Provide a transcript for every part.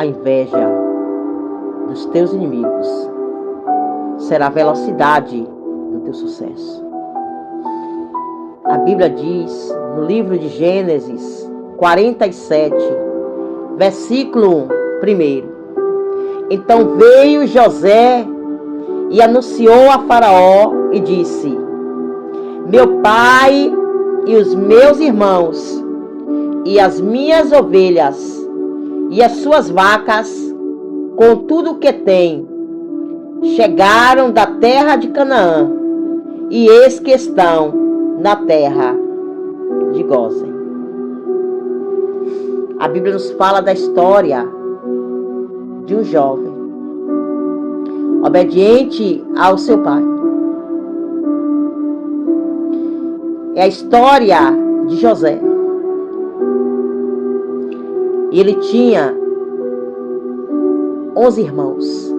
a inveja dos teus inimigos será a velocidade do teu sucesso. A Bíblia diz no livro de Gênesis 47, versículo 1: Então veio José e anunciou a Faraó e disse: Meu pai e os meus irmãos e as minhas ovelhas e as suas vacas, com tudo o que tem, chegaram da terra de Canaã, e eis que estão na terra de Gósen. A Bíblia nos fala da história de um jovem obediente ao seu pai. É a história de José. Ele tinha 11 irmãos.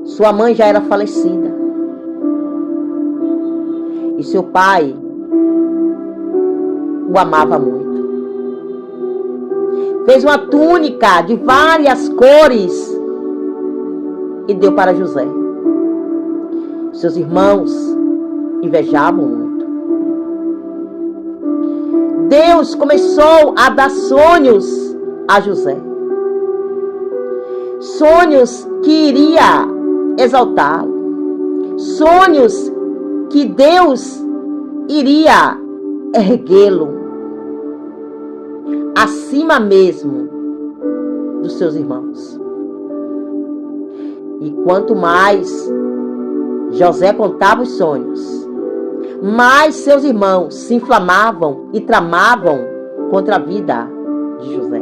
Sua mãe já era falecida. E seu pai o amava muito. Fez uma túnica de várias cores e deu para José. Seus irmãos invejavam muito. Deus começou a dar sonhos a José. Sonhos que iria exaltá-lo. Sonhos que Deus iria erguê-lo acima mesmo dos seus irmãos. E quanto mais José contava os sonhos, mais seus irmãos se inflamavam e tramavam contra a vida de José.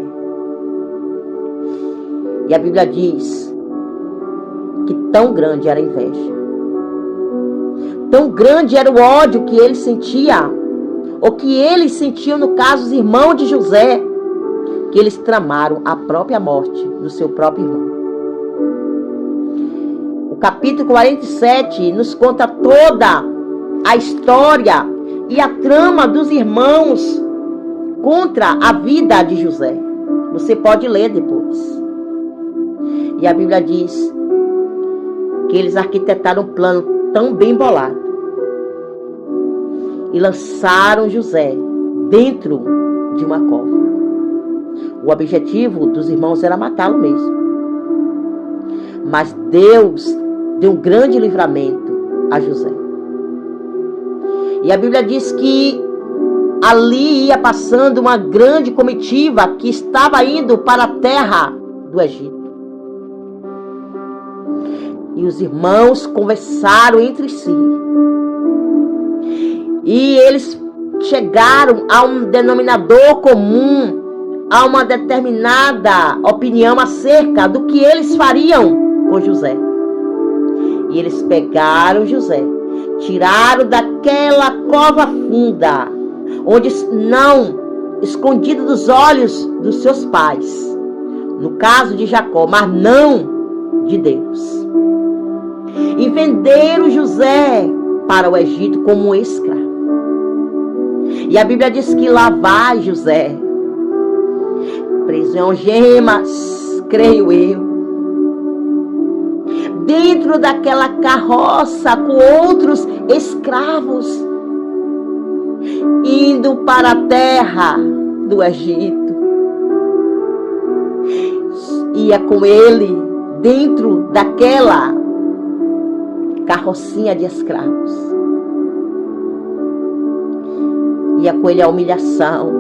E a Bíblia diz que tão grande era a inveja, tão grande era o ódio que ele sentia, ou que eles sentiam, no caso, os irmãos de José, que eles tramaram a própria morte do seu próprio irmão. O capítulo 47 nos conta toda a história e a trama dos irmãos contra a vida de José. Você pode ler depois. E a Bíblia diz que eles arquitetaram um plano tão bem bolado e lançaram José dentro de uma cova. O objetivo dos irmãos era matá-lo mesmo. Mas Deus deu um grande livramento a José. E a Bíblia diz que ali ia passando uma grande comitiva que estava indo para a terra do Egito. E os irmãos conversaram entre si. E eles chegaram a um denominador comum, a uma determinada opinião acerca do que eles fariam com José. E eles pegaram José, tiraram daquela cova funda, onde não, escondido dos olhos dos seus pais, no caso de Jacó, mas não de Deus. E venderam José para o Egito como um escravo. E a Bíblia diz que lá vai José, preso em algemas, creio eu, dentro daquela carroça com outros escravos, indo para a terra do Egito. Ia com ele dentro daquela carrocinha de escravos. Ia com ele a humilhação,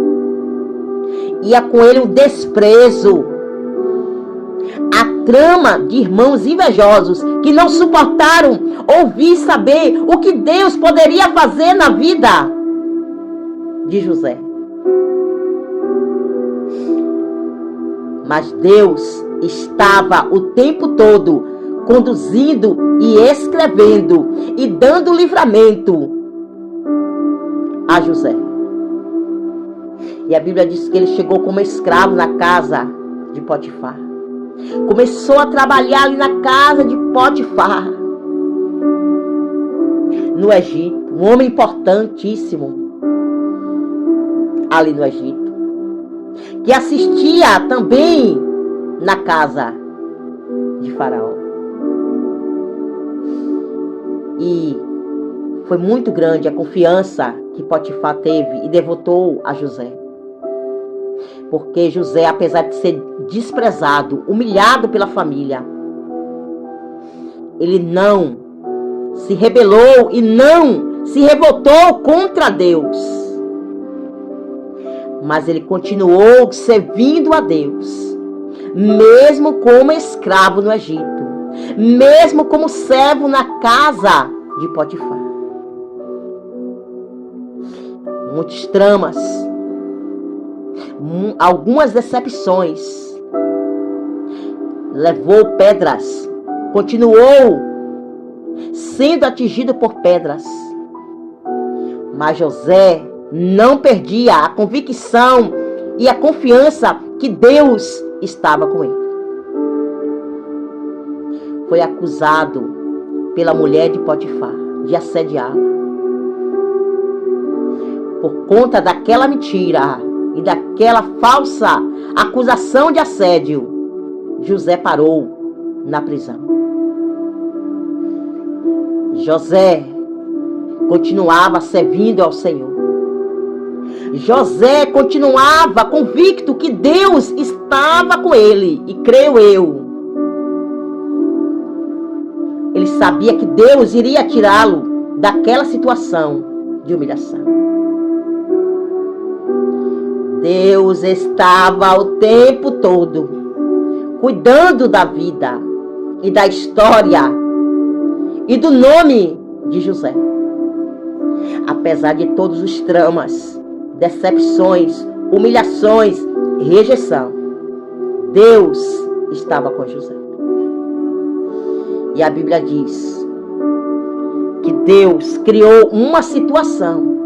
ia com ele o desprezo, a trama de irmãos invejosos que não suportaram ouvir e saber o que Deus poderia fazer na vida de José. Mas Deus estava o tempo todo conduzindo e escrevendo e dando livramento a José. E a Bíblia diz que ele chegou como escravo na casa de Potifar. Começou a trabalhar ali na casa de Potifar, no Egito. Um homem importantíssimo ali no Egito. que assistia também na casa de Faraó. E foi muito grande a confiança que Potifar teve e devotou a José. Porque José, apesar de ser desprezado, humilhado pela família, ele não se rebelou e não se revoltou contra Deus. Mas ele continuou servindo a Deus, mesmo como escravo no Egito, mesmo como servo na casa de Potifar. Muitos tramas, algumas decepções, levou pedras, continuou sendo atingido por pedras. Mas José não perdia a convicção e a confiança que Deus estava com ele. Foi acusado pela mulher de Potifar de assediá-la. Por conta daquela mentira e daquela falsa acusação de assédio, José parou na prisão. José continuava servindo ao Senhor. José continuava convicto que Deus estava com ele, e creio eu, ele sabia que Deus iria tirá-lo daquela situação de humilhação. Deus estava o tempo todo cuidando da vida e da história e do nome de José. Apesar de todos os traumas, decepções, humilhações e rejeição, Deus estava com José. E a Bíblia diz que Deus criou uma situação,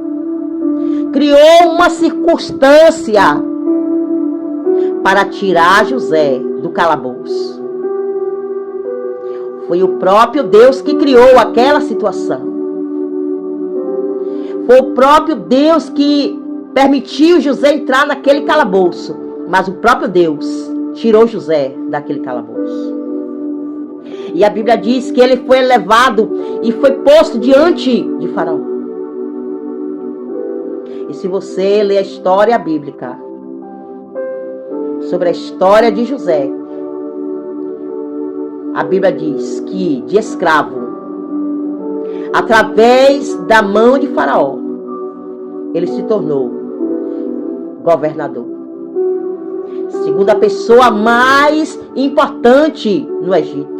criou uma circunstância para tirar José do calabouço. Foi o próprio Deus que criou aquela situação. Foi o próprio Deus que permitiu José entrar naquele calabouço. Mas o próprio Deus tirou José daquele calabouço. E a Bíblia diz que ele foi levado e foi posto diante de Faraó. E se você ler a história bíblica sobre a história de José, a Bíblia diz que de escravo, através da mão de Faraó, ele se tornou governador. Segunda pessoa mais importante no Egito.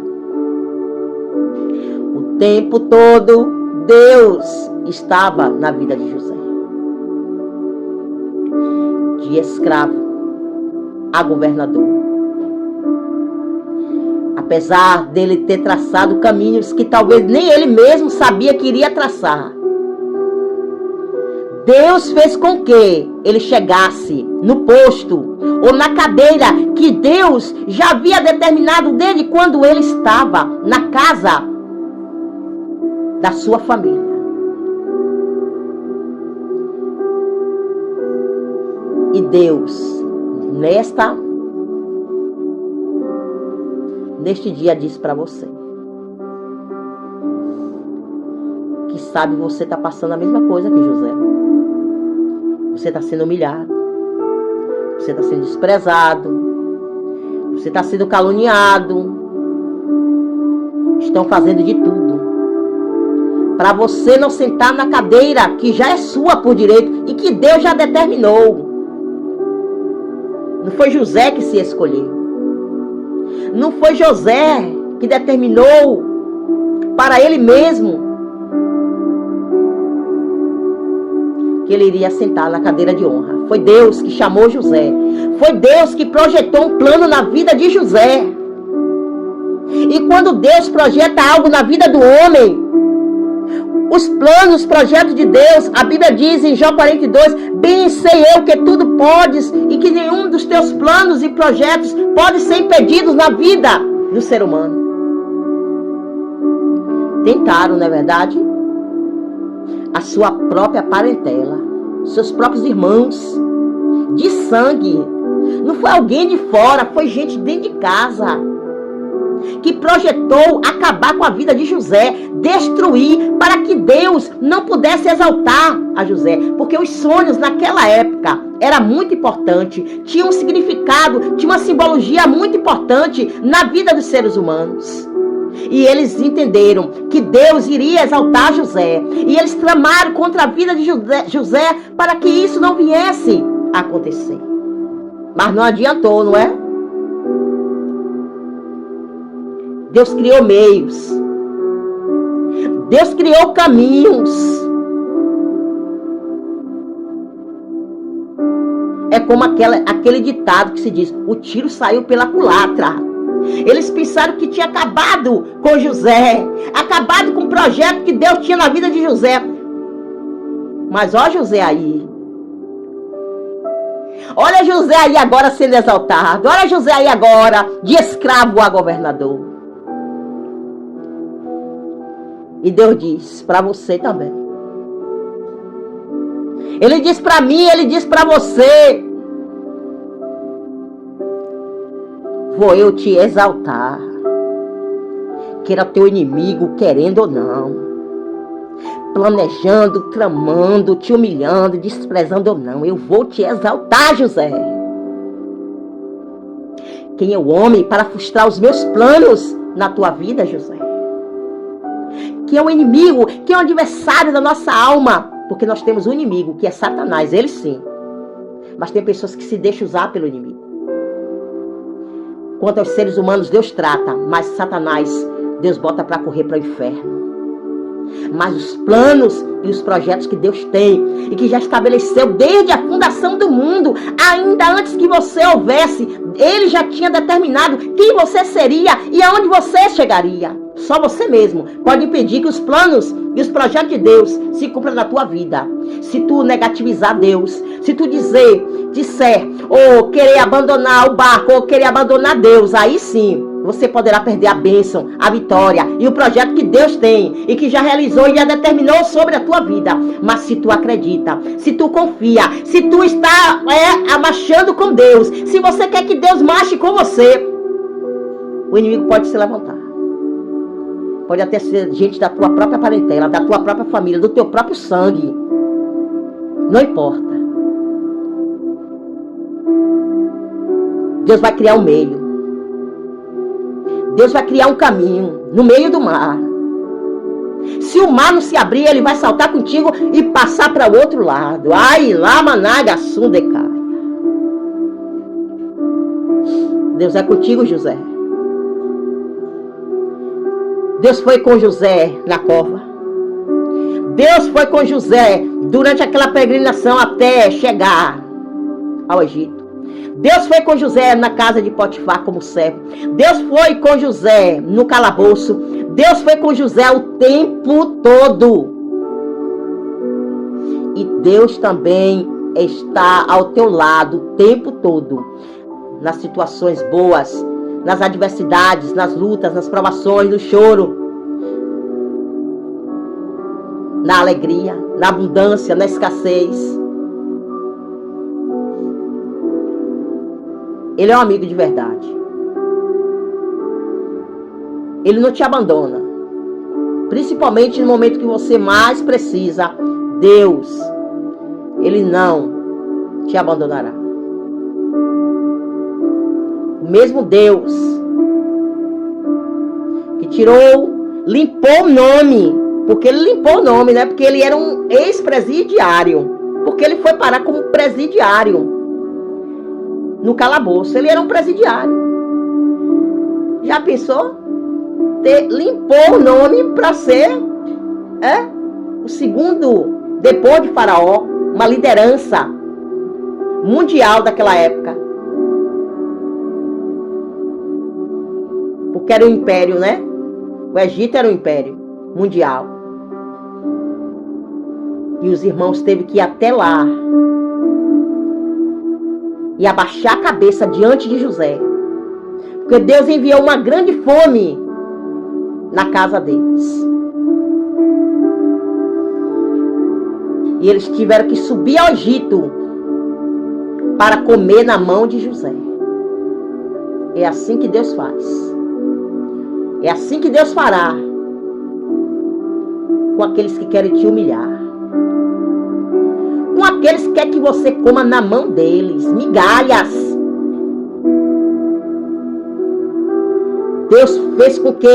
O tempo todo, Deus estava na vida de José. De escravo a governador. Apesar dele ter traçado caminhos que talvez nem ele mesmo sabia que iria traçar, Deus fez com que ele chegasse no posto ou na cadeira que Deus já havia determinado desde quando ele estava na casa da sua família. E Deus, neste dia, diz para você que sabe, você está passando a mesma coisa que José. Você está sendo humilhado, você está sendo desprezado, você está sendo caluniado. Estão fazendo de tudo para você não sentar na cadeira que já é sua por direito e que Deus já determinou. Não foi José que se escolheu. Não foi José que determinou para ele mesmo que ele iria sentar na cadeira de honra. Foi Deus que chamou José. Foi Deus que projetou um plano na vida de José. E quando Deus projeta algo na vida do homem, os planos, os projetos de Deus, a Bíblia diz em Jó 42, bem sei eu que tudo podes e que nenhum dos teus planos e projetos pode ser impedidos na vida do ser humano. Tentaram, não é verdade? A sua própria parentela, seus próprios irmãos de sangue, Não foi alguém de fora, foi gente dentro de casa que projetou acabar com a vida de José, destruir, para que Deus não pudesse exaltar a José. Porque os sonhos naquela época era muito importante, tinha um significado, tinha uma simbologia muito importante na vida dos seres humanos. E eles entenderam que Deus iria exaltar José. E eles tramaram contra a vida de José para que isso não viesse a acontecer. Mas não adiantou, não é? Deus criou meios. Deus criou caminhos. É como aquele ditado que se diz: o tiro saiu pela culatra. Eles pensaram que tinha acabado com José, acabado com o projeto que Deus tinha na vida de José. Mas olha José aí. Olha José aí agora sendo exaltado. Olha José aí agora de escravo a governador. E Deus diz para você também. Ele diz para mim, ele diz para você: vou eu te exaltar. Queira teu inimigo, querendo ou não, planejando, tramando, te humilhando, desprezando ou não, eu vou te exaltar, José. Quem é o homem para frustrar os meus planos na tua vida, José? Quem é o inimigo? Quem é o adversário da nossa alma? Porque nós temos um inimigo, que é Satanás, ele sim. Mas tem pessoas que se deixam usar pelo inimigo. Quanto aos seres humanos, Deus trata, mas Satanás, Deus bota para correr para o inferno. Mas os planos e os projetos que Deus tem e que já estabeleceu desde a fundação do mundo, ainda antes que você houvesse, Ele já tinha determinado quem você seria e aonde você chegaria. Só você mesmo pode impedir que os planos e os projetos de Deus se cumpram na tua vida. Se tu negativizar Deus, se tu disser, ou querer abandonar o barco, ou querer abandonar Deus, aí sim você poderá perder a bênção, a vitória e o projeto que Deus tem e que já realizou e já determinou sobre a tua vida. Mas se tu acredita, se tu confia, se tu está marchando com Deus, se você quer que Deus marche com você, o inimigo pode se levantar. Pode até ser gente da tua própria parentela, da tua própria família, do teu próprio sangue. Não importa. Deus vai criar um meio. Deus vai criar um caminho no meio do mar. Se o mar não se abrir, ele vai saltar contigo e passar para o outro lado. Ai, lá managa sundecaia. Deus é contigo, José. Deus foi com José na cova. Deus foi com José durante aquela peregrinação até chegar ao Egito. Deus foi com José na casa de Potifar como servo. Deus foi com José no calabouço. Deus foi com José o tempo todo. E Deus também está ao teu lado o tempo todo. Nas situações boas, nas adversidades, nas lutas, nas provações, no choro, na alegria, na abundância, na escassez. Ele é um amigo de verdade. Ele não te abandona. Principalmente no momento que você mais precisa. Deus, Ele não te abandonará. O mesmo Deus que limpou o nome, porque ele limpou o nome, né? Porque ele era um ex-presidiário, porque ele foi parar como presidiário no calabouço. Ele era um presidiário. Já pensou? Limpou o nome para ser o segundo, depois de Faraó, uma liderança mundial daquela época. Porque era um império, né? O Egito era um império mundial. E os irmãos teve que ir até lá e abaixar a cabeça diante de José. Porque Deus enviou uma grande fome na casa deles. E eles tiveram que subir ao Egito para comer na mão de José. É assim que Deus faz. É assim que Deus fará com aqueles que querem te humilhar. Com aqueles que querem que você coma na mão deles, migalhas. Deus fez com que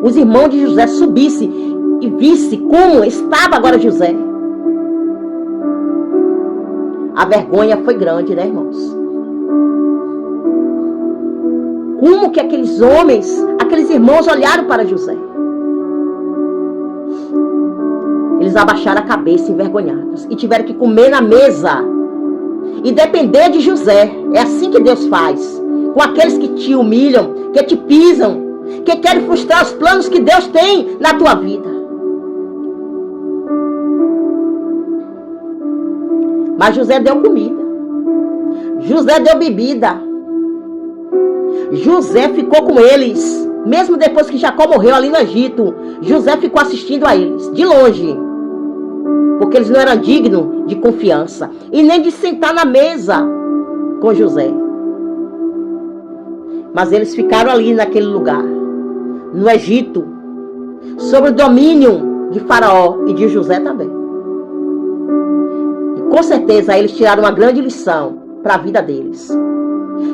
os irmãos de José subissem e vissem como estava agora José. A vergonha foi grande, né, irmãos? Como que aqueles homens, aqueles irmãos olharam para José? Eles abaixaram a cabeça envergonhados e tiveram que comer na mesa e depender de José. É assim que Deus faz com aqueles que te humilham, que te pisam, que querem frustrar os planos que Deus tem na tua vida. Mas José deu comida. José deu bebida. José ficou com eles. Mesmo depois que Jacó morreu ali no Egito, José ficou assistindo a eles, de longe. Porque eles não eram dignos de confiança. E nem de sentar na mesa com José. Mas eles ficaram ali naquele lugar, no Egito, sob o domínio de Faraó e de José também. E com certeza eles tiraram uma grande lição para a vida deles.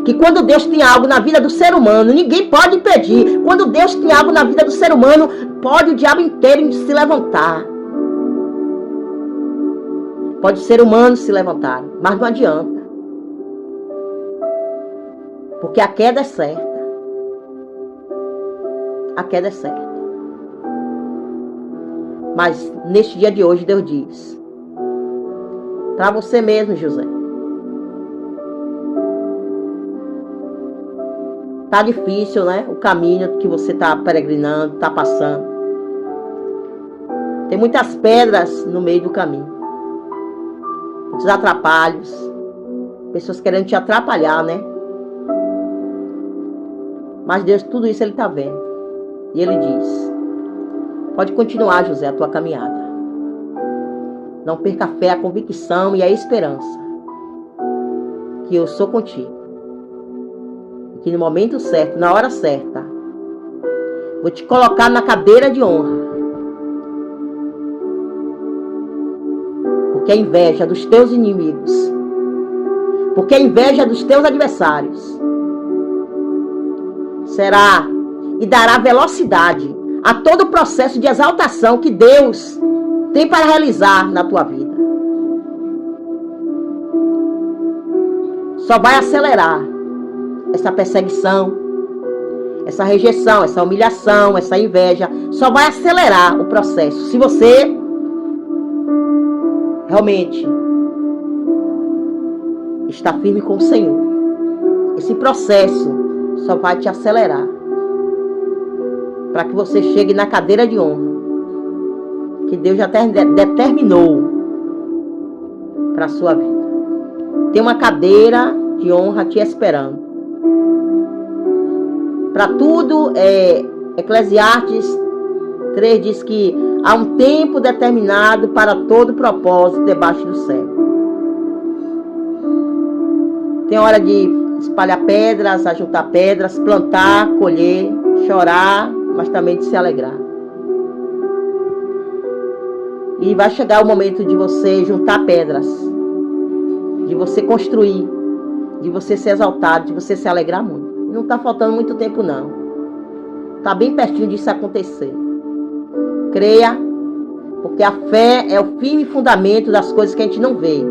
Que quando Deus tem algo na vida do ser humano, ninguém pode impedir. Quando Deus tem algo na vida do ser humano, pode o diabo inteiro se levantar. Pode o ser humano se levantar, mas não adianta. Porque a queda é certa. A queda é certa. Mas neste dia de hoje Deus diz, para você mesmo, José, tá difícil, né? O caminho que você tá peregrinando, tá passando. Tem muitas pedras no meio do caminho. Muitos atrapalhos. Pessoas querendo te atrapalhar, né? Mas Deus, tudo isso Ele tá vendo. E Ele diz, pode continuar, José, a tua caminhada. Não perca a fé, a convicção e a esperança. Que eu sou contigo. Que no momento certo, na hora certa, vou te colocar na cadeira de honra. Porque a inveja dos teus inimigos, porque a inveja dos teus adversários será e dará velocidade a todo o processo de exaltação que Deus tem para realizar na tua vida. Só vai acelerar essa perseguição, essa rejeição, essa humilhação, essa inveja, só vai acelerar o processo. Se você realmente está firme com o Senhor, esse processo só vai te acelerar para que você chegue na cadeira de honra que Deus já determinou para a sua vida. Tem uma cadeira de honra te esperando. Para tudo, Eclesiastes 3 diz que há um tempo determinado para todo propósito debaixo do céu. Tem hora de espalhar pedras, ajuntar pedras, plantar, colher, chorar, mas também de se alegrar. E vai chegar o momento de você juntar pedras, de você construir, de você ser exaltado, de você se alegrar muito. Não está faltando muito tempo, não. Está bem pertinho disso acontecer. Creia, porque a fé é o firme fundamento das coisas que a gente não vê,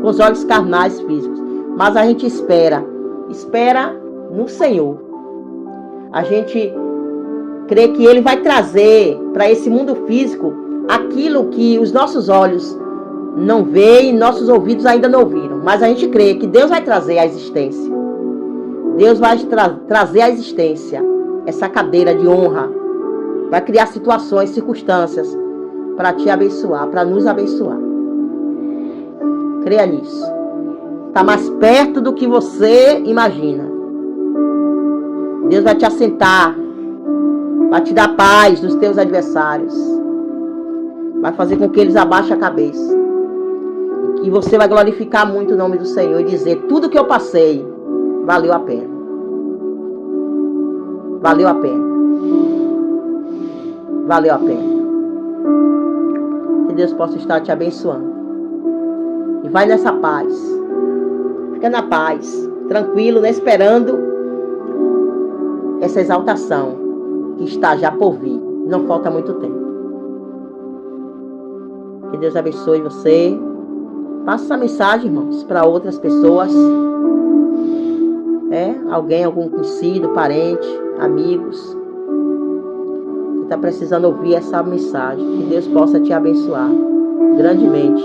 com os olhos carnais físicos. Mas a gente espera no Senhor. A gente crê que Ele vai trazer para esse mundo físico aquilo que os nossos olhos não veem e nossos ouvidos ainda não ouviram. Mas a gente crê que Deus vai trazer a existência. Deus vai trazer à existência essa cadeira de honra. Vai criar situações, circunstâncias para te abençoar, para nos abençoar. Creia nisso. Está mais perto do que você imagina. Deus vai te assentar, vai te dar paz dos teus adversários. Vai fazer com que eles abaixem a cabeça. E E você vai glorificar muito o nome do Senhor e dizer: tudo que eu passei valeu a pena. Valeu a pena. Valeu a pena. Que Deus possa estar te abençoando. E vai nessa paz. Fica na paz, tranquilo, né? Esperando essa exaltação que está já por vir. Não falta muito tempo. Que Deus abençoe você. Passa essa mensagem, irmãos, para outras pessoas. Alguém, algum conhecido, parente, amigos, que está precisando ouvir essa mensagem. Que Deus possa te abençoar grandemente.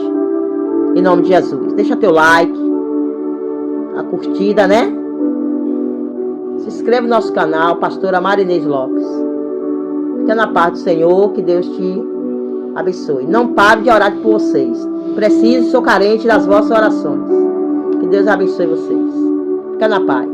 Em nome de Jesus. Deixa teu like, a curtida, né? Se inscreve no nosso canal, pastora Marinês Lopes. Fica na paz do Senhor, que Deus te abençoe. Não pare de orar por vocês. Preciso, sou carente das vossas orações. Que Deus abençoe vocês. Fica na paz.